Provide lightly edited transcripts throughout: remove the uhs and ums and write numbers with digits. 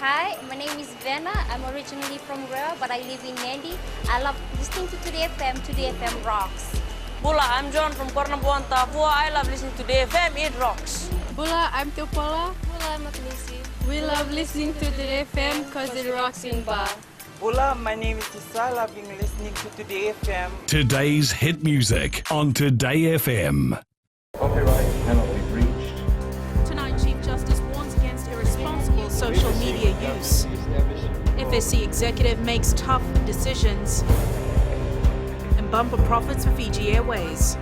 Hi, my name is Vena. I'm originally from Rare, but I live in Nandi. I love listening to Today FM. Today FM rocks. Bula, I'm John from Kornabuan, Tafua. I love listening to Today FM. It rocks. Bula, I'm Teopola. Bula, I'm Agnesi. We love listening to Today FM because it rocks in Ba. Bula, my name is Tisa. I've been listening to Today FM. Today's hit music on Today FM. Copyright cannot be breached. Tonight, Chief Justice warns against irresponsible social media use. FSC executive makes tough decisions. And bumper profits for Fiji Airways.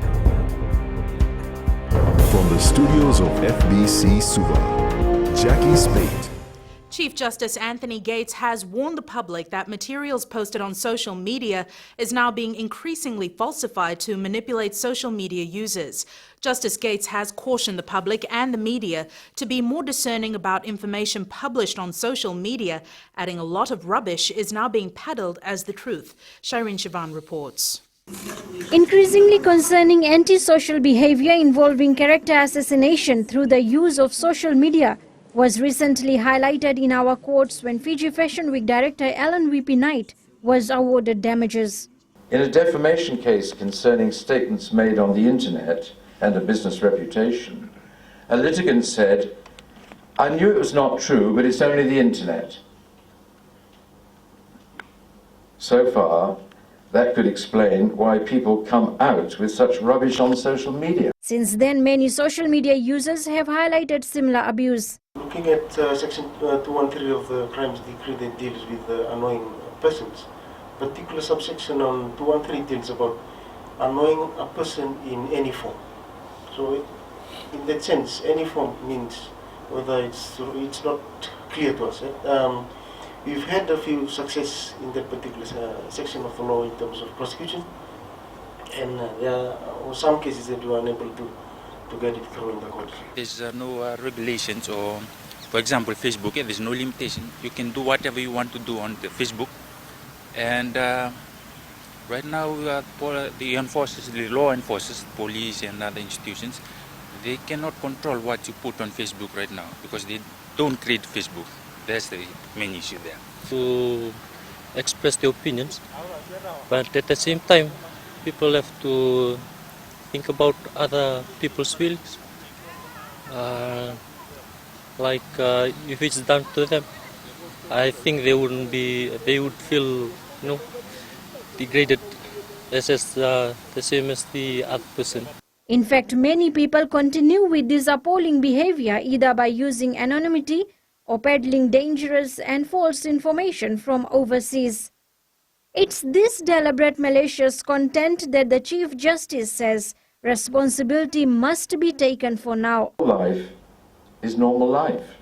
From the studios of FBC Suva, Jackie Spate. Chief Justice Anthony Gates has warned the public that materials posted on social media is now being increasingly falsified to manipulate social media users. Justice Gates has cautioned the public and the media to be more discerning about information published on social media, adding a lot of rubbish is now being peddled as the truth. Shireen Sivan reports. Increasingly concerning antisocial behavior involving character assassination through the use of social media was recently highlighted in our courts when Fiji Fashion Week director Alan V.P. Knight was awarded damages. In a defamation case concerning statements made on the internet and a business reputation, a litigant said, "I knew it was not true, but it's only the internet." So far, that could explain why people come out with such rubbish on social media. Since then, many social media users have highlighted similar abuse. Looking at Section 213 of the Crimes Decree that deals with annoying persons, particular subsection on 213 deals about annoying a person in any form. So, in that sense, any form means whether it's not clear to us. We've had a few success in that particular section of the law in terms of prosecution, and there were some cases that we were unable to get it through in the court. There's no regulations, or for example Facebook, there's no limitation. You can do whatever you want to do on the Facebook, and right now the enforcers, the law enforcers, police and other institutions, they cannot control what you put on Facebook right now because they don't create Facebook. That's the main issue there. To express their opinions, but at the same time, people have to think about other people's feelings. If it's done to them, I think they would feel, degraded as the same as the other person. In fact, many people continue with this appalling behavior either by using anonymity or peddling dangerous and false information from overseas. It's this deliberate malicious content that the Chief Justice says responsibility must be taken for now. Life is normal life,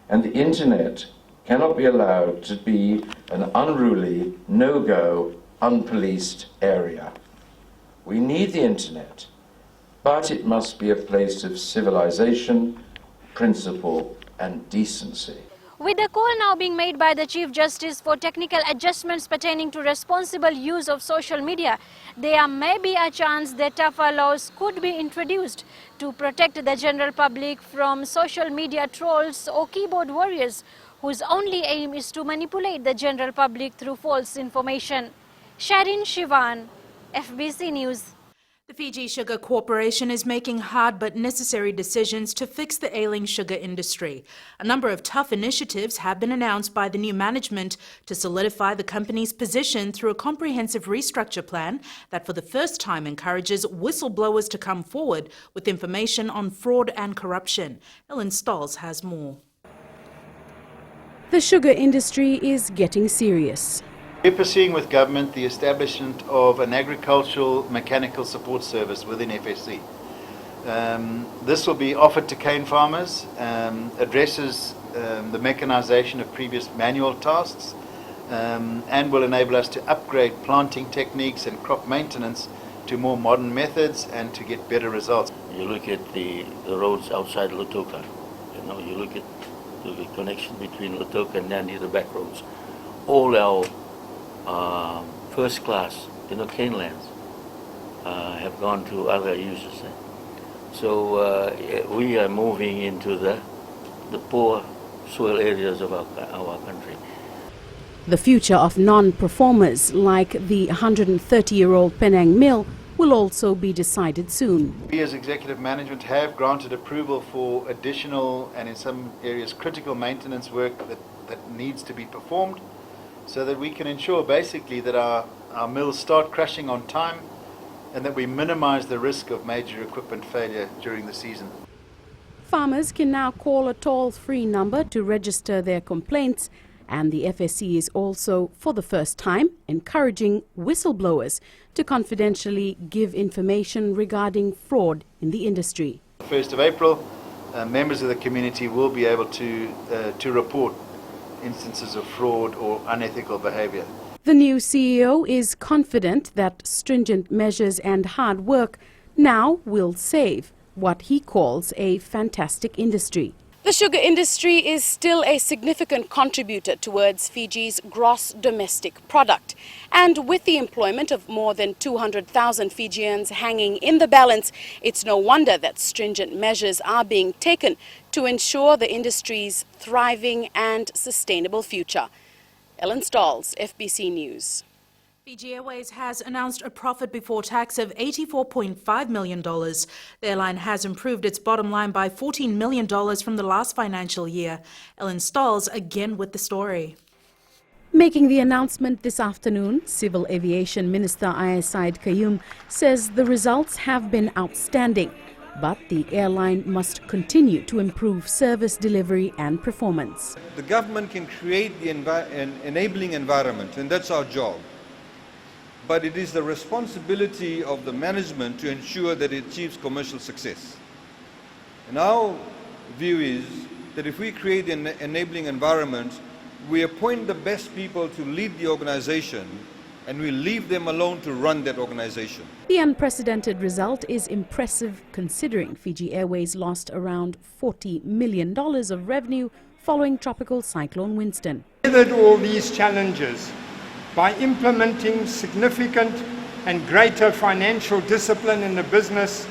and the internet cannot be allowed to be an unruly, no-go, unpoliced area. We need the internet, but it must be a place of civilization, principle, and decency. With the call now being made by the Chief Justice for technical adjustments pertaining to responsible use of social media, there may be a chance that tougher laws could be introduced to protect the general public from social media trolls or keyboard warriors whose only aim is to manipulate the general public through false information. Shireen Sivan, FBC News. The Fiji Sugar Corporation is making hard but necessary decisions to fix the ailing sugar industry. A number of tough initiatives have been announced by the new management to solidify the company's position through a comprehensive restructure plan that for the first time encourages whistleblowers to come forward with information on fraud and corruption. Ellen Stolz has more. The sugar industry is getting serious. We're pursuing with government the establishment of an agricultural mechanical support service within FSC. This will be offered to cane farmers, addresses the mechanisation of previous manual tasks, and will enable us to upgrade planting techniques and crop maintenance to more modern methods and to get better results. You look at the roads outside Lautoka, you look at the connection between Lautoka and Nandi, the back roads. All our first class, cane lands have gone to other users. So we are moving into the poor soil areas of our country. The future of non-performers like the 130-year-old Penang mill will also be decided soon. We as executive management have granted approval for additional and in some areas critical maintenance work that needs to be performed so that we can ensure basically that our mills start crushing on time and that we minimize the risk of major equipment failure during the season. Farmers can now call a toll-free number to register their complaints, and the FSC is also, for the first time, encouraging whistleblowers to confidentially give information regarding fraud in the industry. 1st of April, members of the community will be able to report instances of fraud or unethical behavior. The new CEO is confident that stringent measures and hard work now will save what he calls a fantastic industry. The sugar industry is still a significant contributor towards Fiji's gross domestic product. And with the employment of more than 200,000 Fijians hanging in the balance, it's no wonder that stringent measures are being taken to ensure the industry's thriving and sustainable future. Ellen Stalls, FBC News. Fiji Airways has announced a profit before tax of $84.5 million. The airline has improved its bottom line by $14 million from the last financial year. Ellen Stalls again with the story. Making the announcement this afternoon, Civil Aviation Minister Ayasaid Qayyum says the results have been outstanding, but the airline must continue to improve service delivery and performance. The government can create an enabling environment, and that's our job. But it is the responsibility of the management to ensure that it achieves commercial success. And our view is that if we create an enabling environment, we appoint the best people to lead the organization and we leave them alone to run that organization. The unprecedented result is impressive considering Fiji Airways lost around $40 million of revenue following Tropical Cyclone Winston. Weathered all these challenges by implementing significant and greater financial discipline in the business,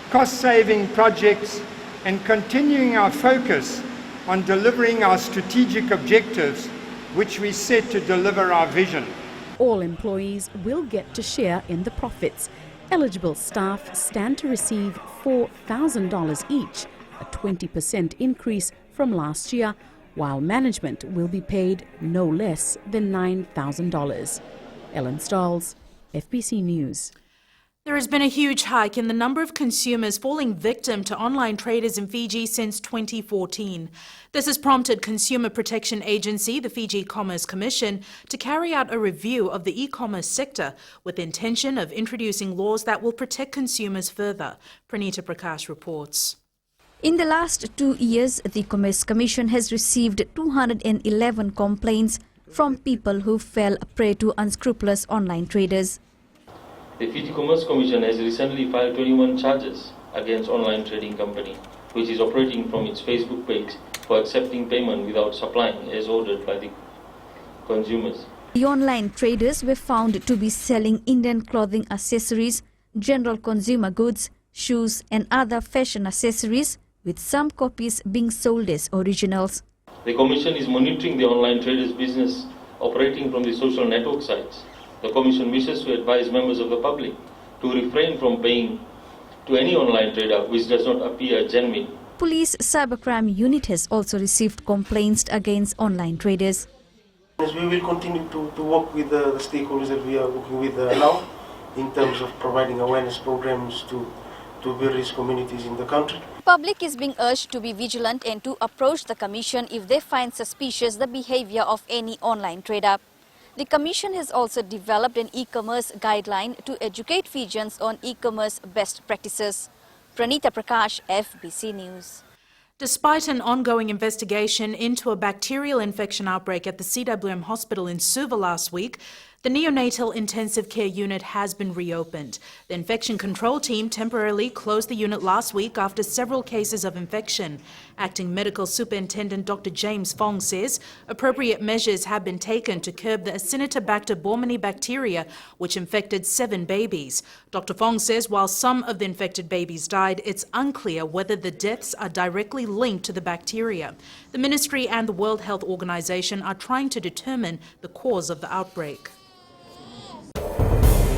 cost-saving projects, and continuing our focus on delivering our strategic objectives, which we set to deliver our vision. All employees will get to share in the profits. Eligible staff stand to receive $4,000 each, a 20% increase from last year, while management will be paid no less than $9,000. Ellen Stalls, FBC News. There has been a huge hike in the number of consumers falling victim to online traders in Fiji since 2014. This has prompted Consumer Protection Agency, the Fiji Commerce Commission, to carry out a review of the e-commerce sector with the intention of introducing laws that will protect consumers further. Pranita Prakash reports. In the last 2 years, the Commerce Commission has received 211 complaints from people who fell prey to unscrupulous online traders. The Fiji Commerce Commission has recently filed 21 charges against online trading company, which is operating from its Facebook page for accepting payment without supplying as ordered by the consumers. The online traders were found to be selling Indian clothing accessories, general consumer goods, shoes and other fashion accessories, with some copies being sold as originals. The Commission is monitoring the online traders' business operating from the social network sites. The Commission wishes to advise members of the public to refrain from paying to any online trader which does not appear genuine. Police Cybercrime Unit has also received complaints against online traders. As we will continue to work with the stakeholders that we are working with now in terms of providing awareness programs to various communities in the country. Public is being urged to be vigilant and to approach the Commission if they find suspicious the behavior of any online trader. The Commission has also developed an e-commerce guideline to educate Fijians on e-commerce best practices. Pranita Prakash, FBC News. Despite an ongoing investigation into a bacterial infection outbreak at the CWM hospital in Suva last week, The neonatal intensive care unit has been reopened. The infection control team temporarily closed the unit last week after several cases of infection. Acting Medical Superintendent Dr. James Fong says appropriate measures have been taken to curb the Acinetobacter baumannii bacteria, which infected 7 babies. Dr. Fong says while some of the infected babies died, it's unclear whether the deaths are directly linked to the bacteria. The Ministry and the World Health Organization are trying to determine the cause of the outbreak.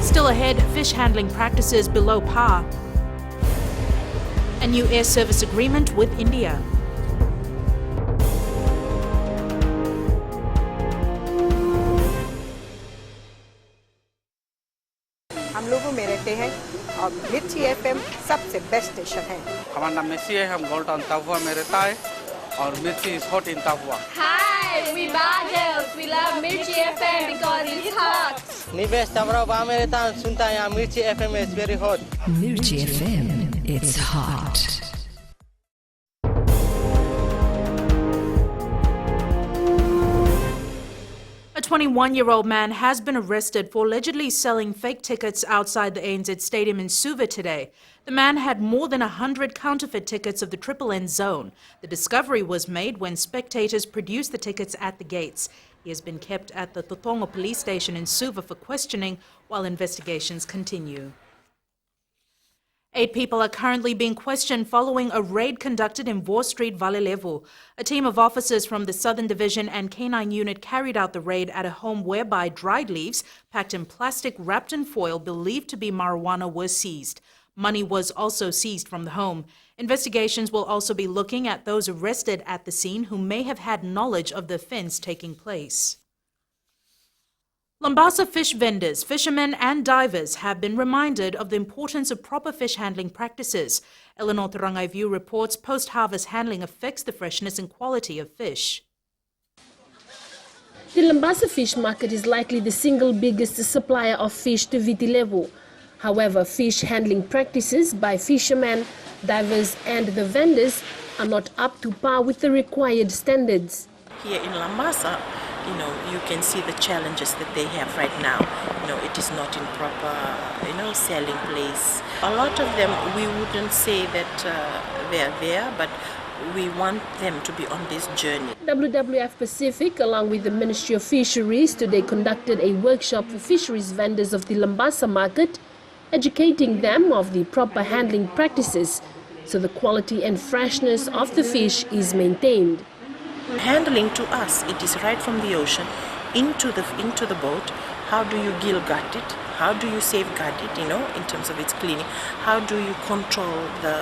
Still ahead, fish handling practices below par. A new air service agreement with India. हम लोगों में रहते हैं और मिर्ची FM सबसे best station है। हमारा नाम मेसी है, हम गोल्ड टाउन ताफुआ में रहता है और mirchi is hot in Tafua. Hi, we Bangals. We love Mirchi FM because it's hot. निवेश तमराव में रहता है, सुनता है यहाँ मिर्ची FM is very hot. Mirchi FM, it's hot. A 21-year-old man has been arrested for allegedly selling fake tickets outside the ANZ Stadium in Suva today. The man had more than 100 counterfeit tickets of the Triple N zone. The discovery was made when spectators produced the tickets at the gates. He has been kept at the Totongo police station in Suva for questioning while investigations continue. 8 people are currently being questioned following a raid conducted in Vore Street, Valelevo. A team of officers from the Southern Division and K9 unit carried out the raid at a home whereby dried leaves packed in plastic wrapped in foil believed to be marijuana were seized. Money was also seized from the home. Investigations will also be looking at those arrested at the scene who may have had knowledge of the offence taking place. Lambasa fish vendors, fishermen and divers have been reminded of the importance of proper fish handling practices. Eleanor Tarangaivu reports post-harvest handling affects the freshness and quality of fish. The Lambasa fish market is likely the single biggest supplier of fish to Viti-Levu. However, fish handling practices by fishermen, divers and the vendors are not up to par with the required standards. Here in Lambasa, you can see the challenges that they have right now. It is not in proper, selling place. A lot of them, we wouldn't say that they're there, but we want them to be on this journey. WWF Pacific, along with the Ministry of Fisheries, today conducted a workshop for fisheries vendors of the Lambasa market, educating them of the proper handling practices so the quality and freshness of the fish is maintained. Handling to us, it is right from the ocean into the boat. How do you gill gut it? How do you safeguard it, in terms of its cleaning? How do you control the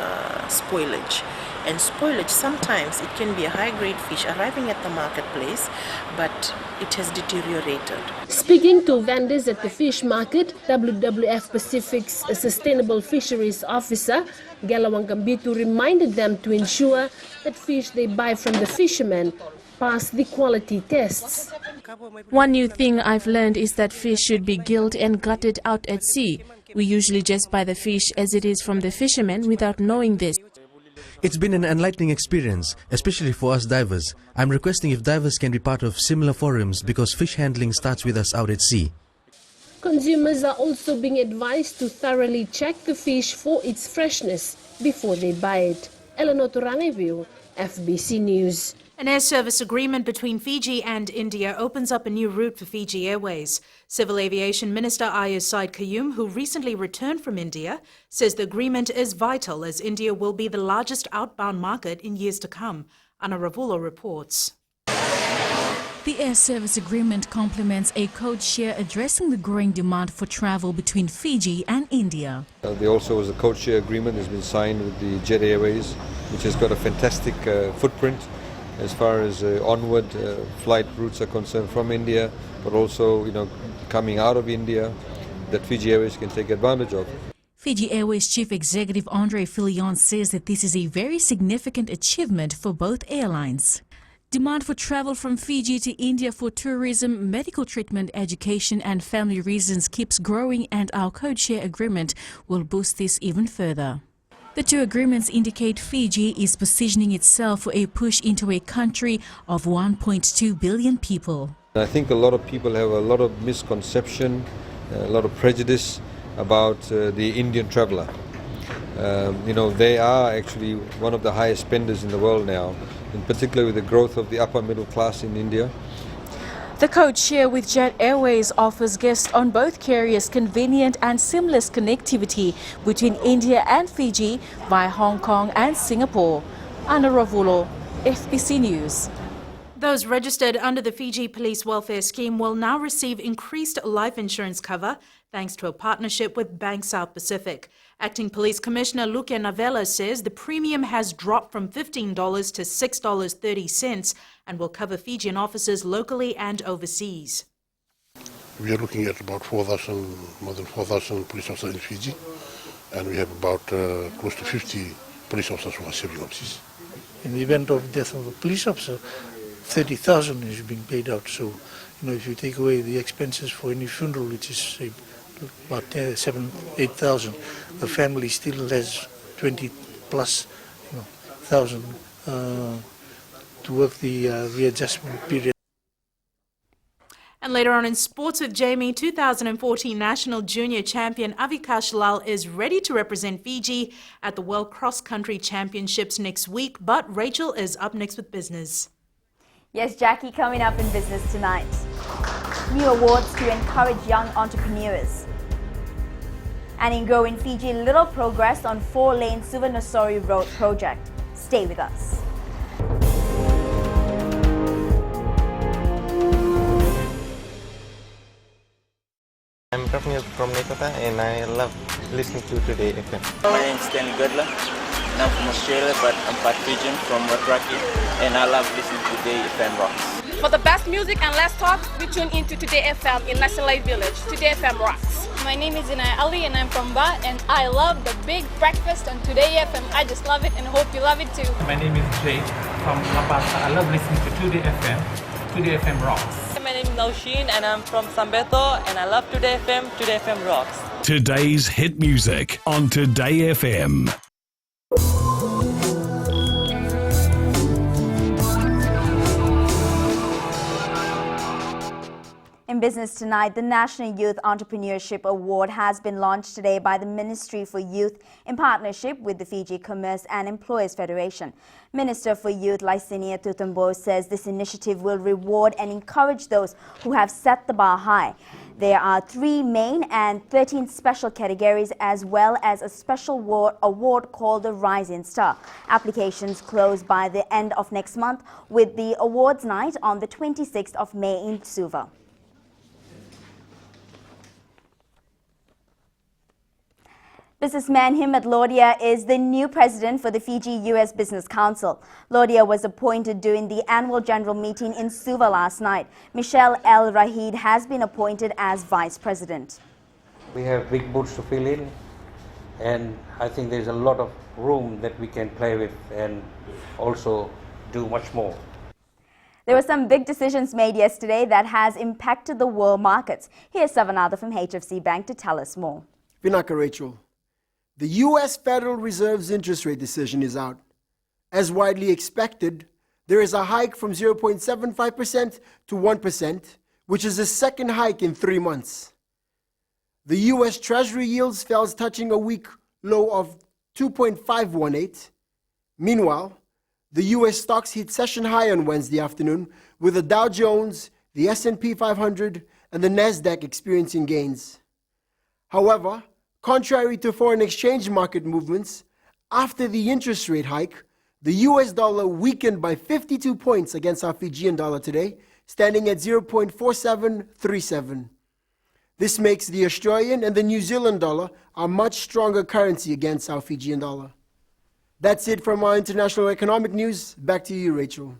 spoilage? And spoilage, sometimes it can be a high-grade fish arriving at the marketplace, but it has deteriorated. Speaking to vendors at the fish market, WWF Pacific's Sustainable Fisheries Officer, Galawang Gambitu, reminded them to ensure that fish they buy from the fishermen pass the quality tests. One new thing I've learned is that fish should be gilled and gutted out at sea. We usually just buy the fish as it is from the fishermen without knowing this. It's been an enlightening experience, especially for us divers. I'm requesting if divers can be part of similar forums because fish handling starts with us out at sea. Consumers are also being advised to thoroughly check the fish for its freshness before they buy it. Eleanor Turangeville, FBC News. An air service agreement between Fiji and India opens up a new route for Fiji Airways. Civil Aviation Minister Ayaz Said Qayyum, who recently returned from India, says the agreement is vital as India will be the largest outbound market in years to come. Anna Ravulo reports. The air service agreement complements a code share addressing the growing demand for travel between Fiji and India. There also was a code share agreement that has been signed with the Jet Airways, which has got a fantastic footprint as far as onward flight routes are concerned from India, but also coming out of India that Fiji Airways can take advantage of. Fiji Airways Chief Executive Andre Filion says that this is a very significant achievement for both airlines. Demand for travel from Fiji to India for tourism, medical treatment, education and family reasons keeps growing, and our code share agreement will boost this even further. The two agreements indicate Fiji is positioning itself for a push into a country of 1.2 billion people. I think a lot of people have a lot of misconception, a lot of prejudice about the Indian traveller. They are actually one of the highest spenders in the world now, in particular with the growth of the upper middle class in India. The code-share with Jet Airways offers guests on both carriers convenient and seamless connectivity between India and Fiji via Hong Kong and Singapore. Anna Ravulo, FBC News. Those registered under the Fiji Police Welfare Scheme will now receive increased life insurance cover thanks to a partnership with Bank South Pacific. Acting Police Commissioner Luke Navella says the premium has dropped from $15 to $6.30 and will cover Fijian officers locally and overseas. We are looking at about more than 4,000 police officers in Fiji, and we have about close to 50 police officers who are serving overseas. In the event of death of a police officer, 30,000 is being paid out. So, if you take away the expenses for any funeral, which is say, about 8,000, the family still has 20 plus thousand to work the readjustment period. And later on in sports with Jamie, 2014 National Junior Champion Avikash Lal is ready to represent Fiji at the World Cross Country Championships next week. But Rachel is up next with business. Yes, Jackie, coming up in business tonight. New awards to encourage young entrepreneurs. And in Go in Fiji, little progress on 4-lane Suvarnasori Road project. Stay with us. I'm Rafnil from Nekota and I love listening to Today FM. My name is Stanley Gudla and I'm from Australia, but I'm part Fijian from Watraki and I love listening to Today FM Rocks. For the best music and less talk, we tune into Today FM in Nasalai Village. Today FM rocks. My name is Inai Ali and I'm from Ba and I love the big breakfast on Today FM. I just love it and hope you love it too. My name is Jay from Labasa. I love listening to Today FM. Today FM rocks. My name is Naushin and I'm from Sambeto and I love Today FM. Today FM rocks. Today's hit music on Today FM. In business tonight, the National Youth Entrepreneurship Award has been launched today by the Ministry for Youth in partnership with the Fiji Commerce and Employers Federation. Minister for Youth Lysinia Tutumbo says this initiative will reward and encourage those who have set the bar high. There are 3 main and 13 special categories as well as a special award called the Rising Star. Applications close by the end of next month with the awards night on the 26th of May in Suva. Businessman Himmat Lodhia is the new president for the Fiji-US Business Council. Lodhia was appointed during the annual general meeting in Suva last night. Michelle L. Rahid has been appointed as vice president. We have big boots to fill in, and I think there's a lot of room that we can play with and also do much more. There were some big decisions made yesterday that has impacted the world markets. Here's Savanatha from HFC Bank to tell us more. Vinaka Rachel. The U.S. Federal Reserve's interest rate decision is out. As widely expected, there is a hike from 0.75% to 1%, which is the second hike in 3 months. The U.S. Treasury yields fell, touching a week low of 2.518. Meanwhile, the U.S. stocks hit session high on Wednesday afternoon, with the Dow Jones, the S&P 500, and the Nasdaq experiencing gains. However, contrary to foreign exchange market movements, after the interest rate hike, the US dollar weakened by 52 points against our Fijian dollar today, standing at 0.4737. This makes the Australian and the New Zealand dollar a much stronger currency against our Fijian dollar. That's it from our international economic news. Back to you, Rachel.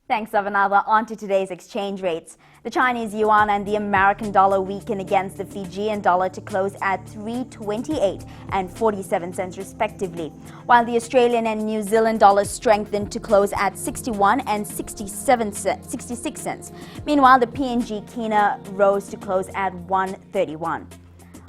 Thanks, Savanatha. On to today's exchange rates. The Chinese yuan and the American dollar weakened against the Fijian dollar to close at 3.28 and 47 cents respectively, while the Australian and New Zealand dollars strengthened to close at 61 and 66 cents. Meanwhile, the PNG Kina rose to close at 1.31.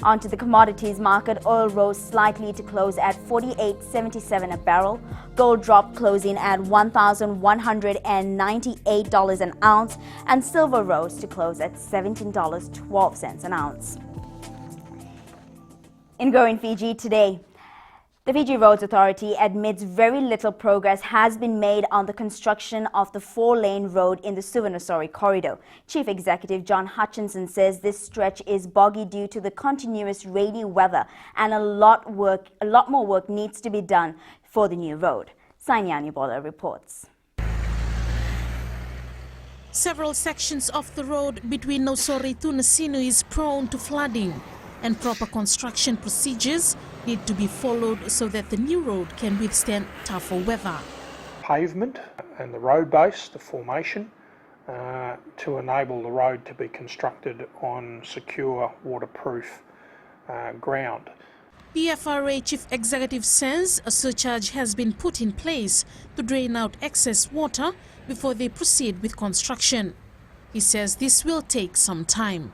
Onto the commodities market, oil rose slightly to close at $48.77 a barrel. Gold dropped, closing at $1,198 an ounce, and silver rose to close at $17.12 an ounce. In Growing Fiji today, the Fiji Roads Authority admits very little progress has been made on the construction of the 4-lane road in the Suvarnasori corridor. Chief Executive John Hutchinson says this stretch is boggy due to the continuous rainy weather, and a lot more work needs to be done for the new road. Sainyani Bola reports. Several sections of the road between Nosori to Nasinu is prone to flooding, and proper construction procedures need to be followed so that the new road can withstand tougher weather. Pavement and the road base, the formation, to enable the road to be constructed on secure, waterproof ground. The FRA Chief Executive says a surcharge has been put in place to drain out excess water before they proceed with construction. He says this will take some time.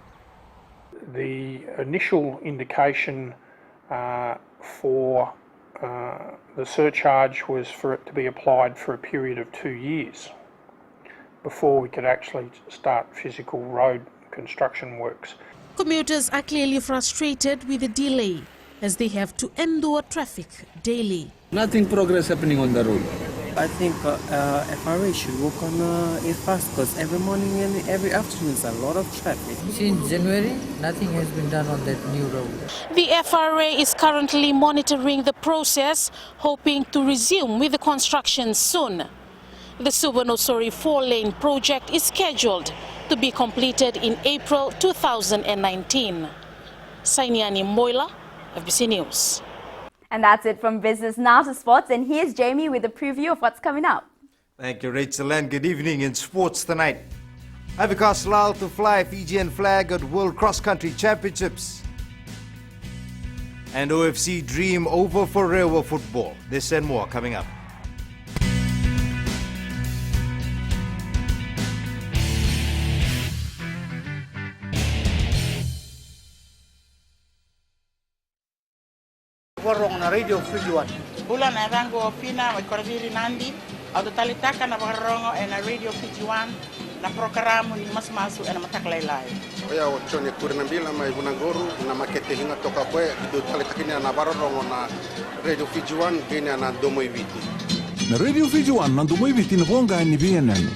The initial indication for the surcharge was for it to be applied for a period of 2 years before we could actually start physical road construction works. Commuters are clearly frustrated with the delay as they have to endure traffic daily. Nothing progress happening on the road. I think FRA should work on it fast, because every morning and every afternoon is a lot of traffic. Since January, nothing has been done on that new road. The FRA is currently monitoring the process, hoping to resume with the construction soon. The Suvarnasori 4-lane project is scheduled to be completed in April 2019. Sainyani Moila, FBC News. And that's it from business. Now to sports, and here's Jamie with a preview of what's coming up. Thank you, Rachel, and good evening. In sports tonight, Ivory Coast allowed to fly Fijian flag at World Cross Country Championships. And OFC dream over for Rewa football. This and more coming up. Na radio Fiji-One. Bulan erango fina wa korviri nandi au talitaka na barongo na radio Fiji-One na programa ni masmasu na mataklailai. Oya ochone kurinambila mai bunangoru na makete hinga toka kwe do talitakini na barongo na radio Fiji-One gina na domo iviti. Na radio Fiji-One na domo iviti na bonga ni BNN.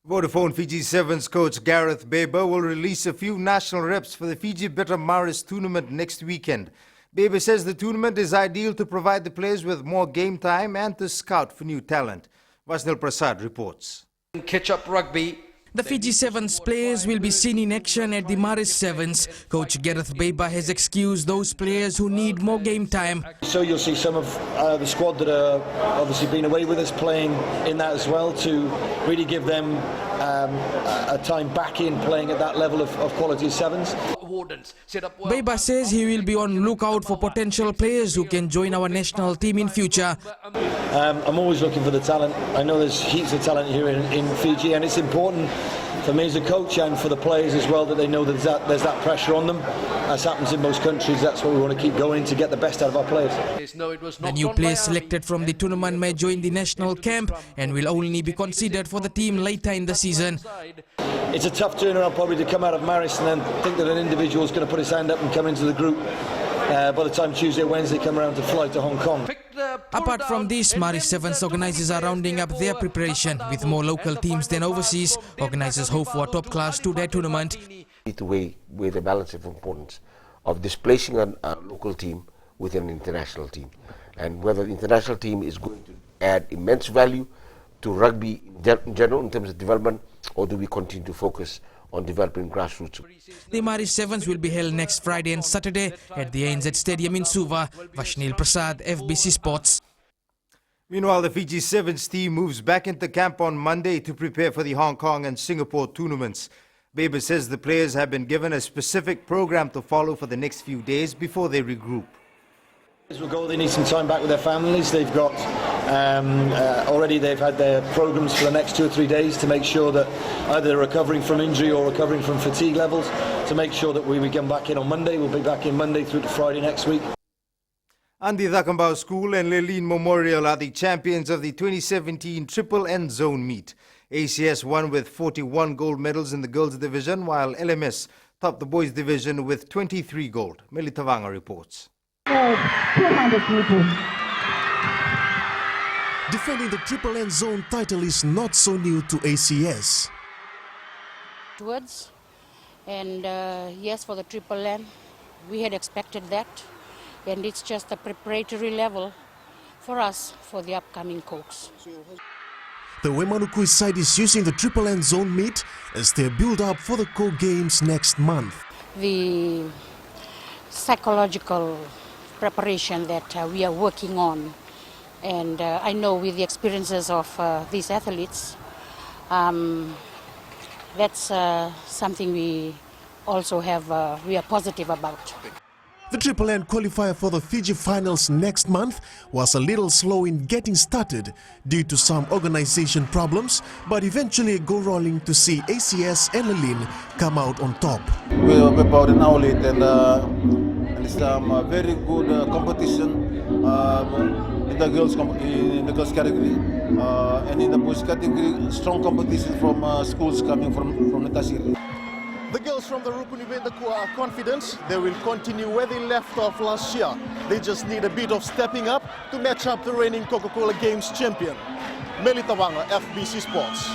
Vodafone Fiji Sevens coach Gareth Baber will release a few national reps for the Fiji Better Maris tournament next weekend. Baber says the tournament is ideal to provide the players with more game time and to scout for new talent. Vasnil Prasad reports. Catch-up rugby. The Fiji Sevens players will be seen in action at the Maris Sevens. Coach Gareth Baber has excused those players who need more game time. So you'll see some of the squad that are obviously been away with us playing in that as well, to really give them a time back in playing at that level of quality sevens. Baber says he will be on lookout for potential players who can join our national team in future. I'm always looking for the talent. I know there's heaps of talent here in Fiji, and it's important for me as a coach and for the players as well that they know that there's that pressure on them. As happens in most countries, that's what we want to keep going to get the best out of our players. The new players selected from the tournament may join the national camp and will only be considered for the team later in the season. It's a tough turnaround probably to come out of Maris and then think that an individual is going to put his hand up and come into the group. By the time Tuesday or Wednesday come around to fly to Hong Kong. Apart from this, Maris Sevens organisers are rounding up their preparation. With more local teams than overseas, organisers hope for a top-class two-day tournament. To weigh the balance of importance of displacing a local team with an international team, and whether the international team is going to add immense value to rugby in general in terms of development, or do we continue to focus on developing grassroots. The Maris Sevens will be held next Friday and Saturday at the ANZ Stadium in Suva. Vashnil Prasad, FBC Sports. Meanwhile, the Fiji Sevens team moves back into camp on Monday to prepare for the Hong Kong and Singapore tournaments. Baber says the players have been given a specific program to follow for the next few days before they regroup. As we go, they need some time back with their families. They've got Already they've had their programs for the next 2 or 3 days to make sure that either they're recovering from injury or recovering from fatigue levels, to make sure that we come back in on Monday. We'll be back in Monday through to Friday next week. Andy Thakambau School and Leline Memorial are the champions of the 2017 Triple N Zone meet. ACS won with 41 gold medals in the girls division, while LMS topped the boys division with 23 gold. Meli Tavanga reports. 200 meters. Defending the Triple N Zone title is not so new to ACS. And yes, for the Triple N, we had expected that. And it's just a preparatory level for us for the upcoming Cokes. The Wemanukui side is using the Triple N Zone meet as they build up for the Coke Games next month. The psychological preparation that we are working on, and I know with the experiences of these athletes, that's something we also have, we are positive about. The Triple N qualifier for the Fiji finals next month was a little slow in getting started due to some organization problems, but eventually go rolling to see ACS and Leline come out on top. We're about an hour late, and it's a very good competition in the girls category, and in the boys category, strong competition from schools coming from the Tasiri. The girls from the Rupuni Wendaku are confident they will continue where they left off last year. They just need a bit of stepping up to match up the reigning Coca-Cola Games champion. Meli Tavanga, FBC Sports.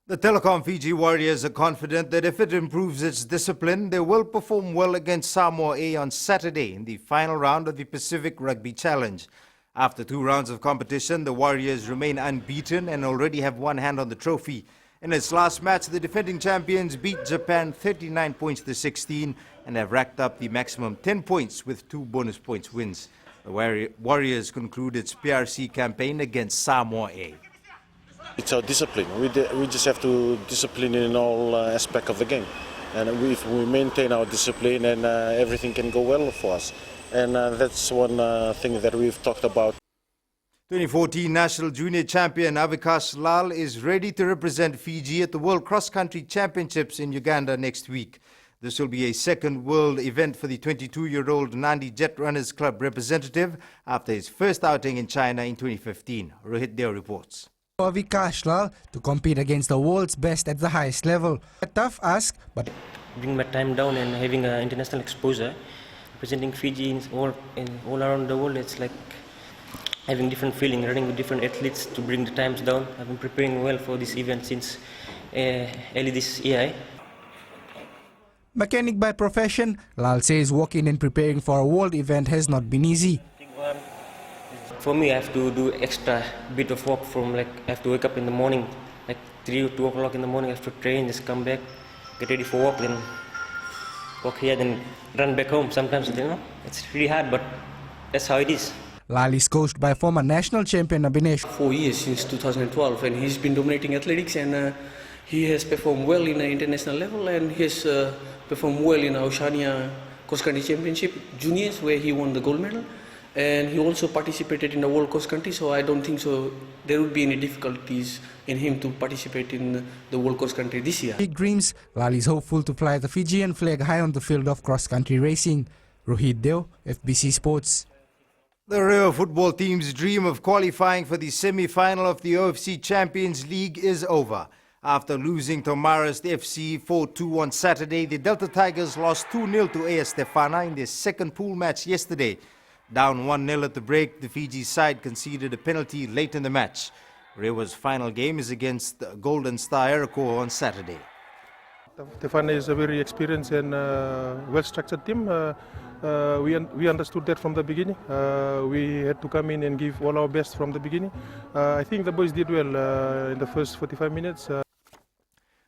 The Telecom Fiji Warriors are confident that if it improves its discipline, they will perform well against Samoa A on Saturday in the final round of the Pacific Rugby Challenge. After 2 rounds of competition, the Warriors remain unbeaten and already have one hand on the trophy. In its last match, the defending champions beat Japan 39 points to 16 and have racked up the maximum 10 points with 2 bonus points wins. The Warriors conclude its PRC campaign against Samoa A. It's our discipline. We just have to discipline in all aspects of the game. And if we maintain our discipline, and everything can go well for us. And that's one thing that we've talked about. 2014 National Junior Champion Avikash Lal is ready to represent Fiji at the World Cross Country Championships in Uganda next week. This will be a second world event for the 22-year-old Nandi Jet Runners Club representative after his first outing in China in 2015. Rohit Deo reports. Avikash Lal to compete against the world's best at the highest level. A tough ask, but bring my time down and having an international exposure, representing Fiji in all around the world, it's like having different feeling, running with different athletes to bring the times down. I've been preparing well for this event since early this year. Mechanic by profession, Lal says walking and preparing for a world event has not been easy. For me, I have to do extra bit of work from I have to wake up in the morning, like 3 or 2 o'clock in the morning. I have to train, just come back, get ready for work, then walk here, then run back home. Sometimes, it's really hard, but that's how it is. Lal is coached by former national champion Abhinesh. 4 years since 2012, and he's been dominating athletics, and he has performed well in the international level, and he has performed well in Oceania Cross Country Championship Juniors, where he won the gold medal, and he also participated in the World Cross Country. So I don't think so there would be any difficulties in him to participate in the World Cross Country this year. Big dreams. Lal is hopeful to fly the Fijian flag high on the field of cross country racing. Rohit Deo, FBC Sports. The Rio football team's dream of qualifying for the semi-final of the OFC Champions League is over. After losing to Marist FC 4-2 on Saturday, the Delta Tigers lost 2-0 to AS Stefana in their second pool match yesterday. Down 1-0 at the break, the Fiji side conceded a penalty late in the match. Rio's final game is against Golden Star Airco on Saturday. Stefana is a very experienced and well-structured team. We understood that from the beginning. We had to come in and give all our best from the beginning. I think the boys did well in the first 45 minutes.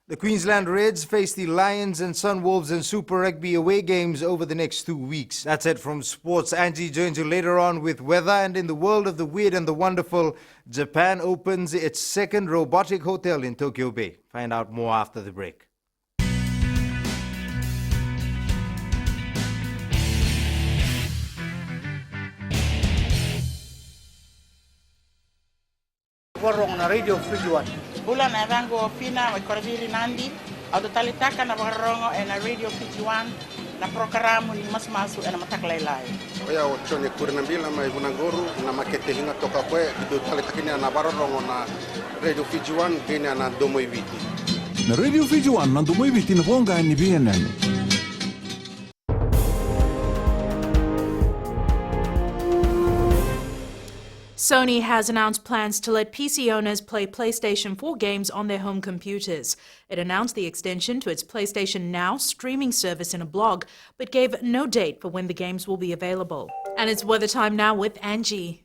The Queensland Reds face the Lions and Sunwolves in Super Rugby away games over the next 2 weeks. That's it from Sports. Angie joins you later on with weather, and in the world of the weird and the wonderful, Japan opens its second robotic hotel in Tokyo Bay. Find out more after the break. warong na Radio Fiji-One. Bulan evango Fina may koraviri nandi au talitaka na barongo na Radio Fiji-One na programa ni mas masu na mataklailai. Oya ochone kurinambila mai Bunagoro na makete hinga toka kwe bidu talitakini na barongo na Radio Fiji-One gini na domoiviti. Na Radio Fiji-One na domoiviti na vonga ni BNN. Sony has announced plans to let PC owners play PlayStation 4 games on their home computers. It announced the extension to its PlayStation Now streaming service in a blog, but gave no date for when the games will be available. And it's weather time now with Angie.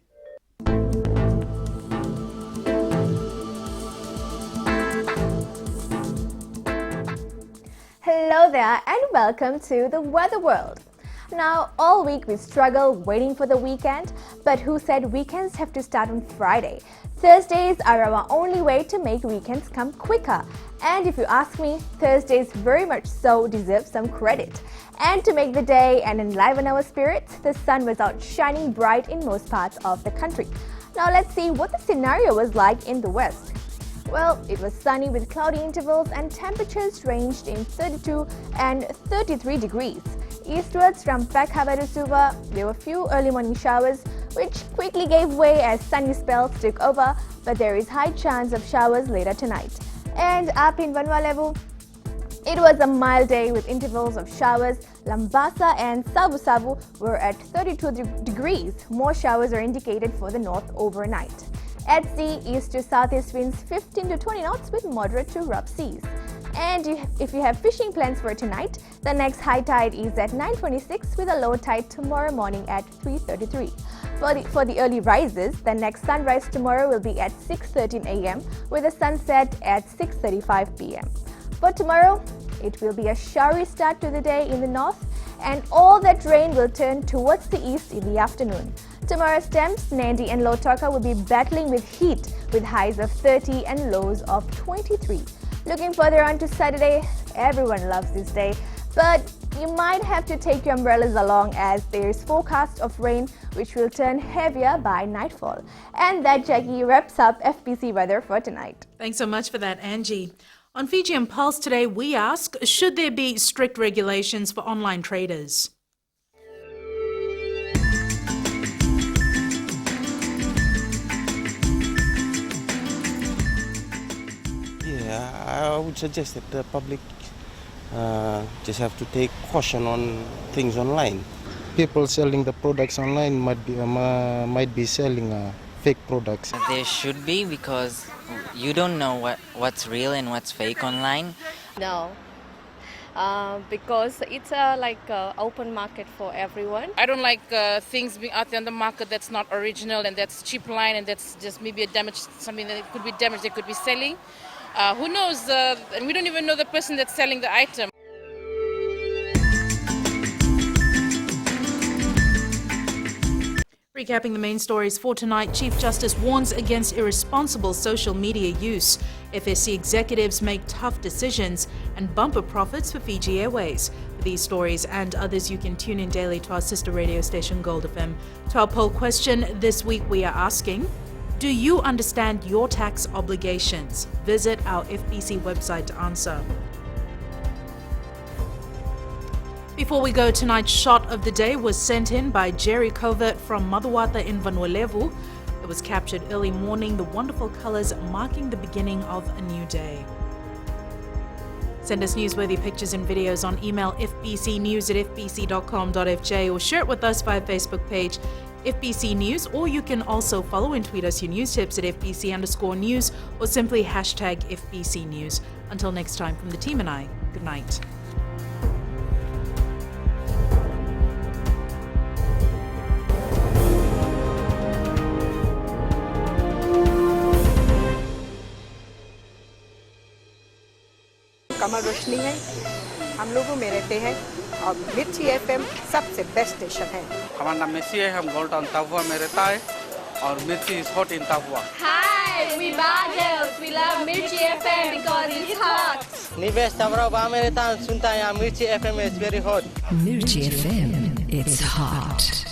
Hello there and welcome to the Weather World. Now, all week we struggle waiting for the weekend, but who said weekends have to start on Friday? Thursdays are our only way to make weekends come quicker. And if you ask me, Thursdays very much so deserve some credit. And to make the day and enliven our spirits, the sun was out shining bright in most parts of the country. Now let's see what the scenario was like in the west. Well, it was sunny with cloudy intervals and temperatures ranged in 32 and 33 degrees. Eastwards from Peck Harbour to Suva, there were few early morning showers, which quickly gave way as sunny spells took over, but there is high chance of showers later tonight. And up in Vanuatu, it was a mild day with intervals of showers. Lambasa and Savu Savu were at 32 degrees. More showers are indicated for the north overnight. At sea, east to southeast winds 15 to 20 knots with moderate to rough seas. And if you have fishing plans for tonight, the next high tide is at 9:26 with a low tide tomorrow morning at 3:33. For the early rises, the next sunrise tomorrow will be at 6:13 a.m. with a sunset at 6:35 p.m. For tomorrow, it will be a showery start to the day in the north, and all that rain will turn towards the east in the afternoon. Tomorrow's temps, Nandi and Lautoka will be battling with heat with highs of 30 and lows of 23. Looking further on to Saturday, everyone loves this day, but you might have to take your umbrellas along as there is forecast of rain which will turn heavier by nightfall. And that, Jackie, wraps up FBC weather for tonight. Thanks so much for that, Angie. On Fiji Pulse today, we ask, should there be strict regulations for online traders? I would suggest that the public just have to take caution on things online. People selling the products online might be selling fake products. There should be, because you don't know what's real and what's fake online. No, because it's like open market for everyone. I don't like things being out there on the market that's not original and that's cheap line and that's just maybe a damage, something that could be damaged, they could be selling. Who knows, and we don't even know the person that's selling the item. Recapping the main stories for tonight, Chief Justice warns against irresponsible social media use. FSC executives make tough decisions, and bumper profits for Fiji Airways. For these stories and others, you can tune in daily to our sister radio station Gold FM. To our poll question this week, we are asking, do you understand your tax obligations? Visit our FBC website to answer. Before we go, tonight's shot of the day was sent in by Jerry Covert from Maduwata in Vanuatu. It was captured early morning, the wonderful colours marking the beginning of a new day. Send us newsworthy pictures and videos on email fbcnews@fbc.com.fj or share it with us via Facebook page FBC News, or you can also follow and tweet us your news tips at FBC_news or simply hashtag FBC News. Until next time, from the team and I, good night. कमल रोशनी है, हम लोगों में रहते हैं और मिर्ची FM सबसे best station है। हमारा नाम मिर्ची है, हम गोल्ड टाउन तापुआ में रहता है और mirchi is hot in Tapua. Hi, we bad girls. We love Mirchi FM because it's hot. निवेश तावरा में रहता है, सुनता है यहाँ मिर्ची FM is very hot. Mirchi FM, it's hot.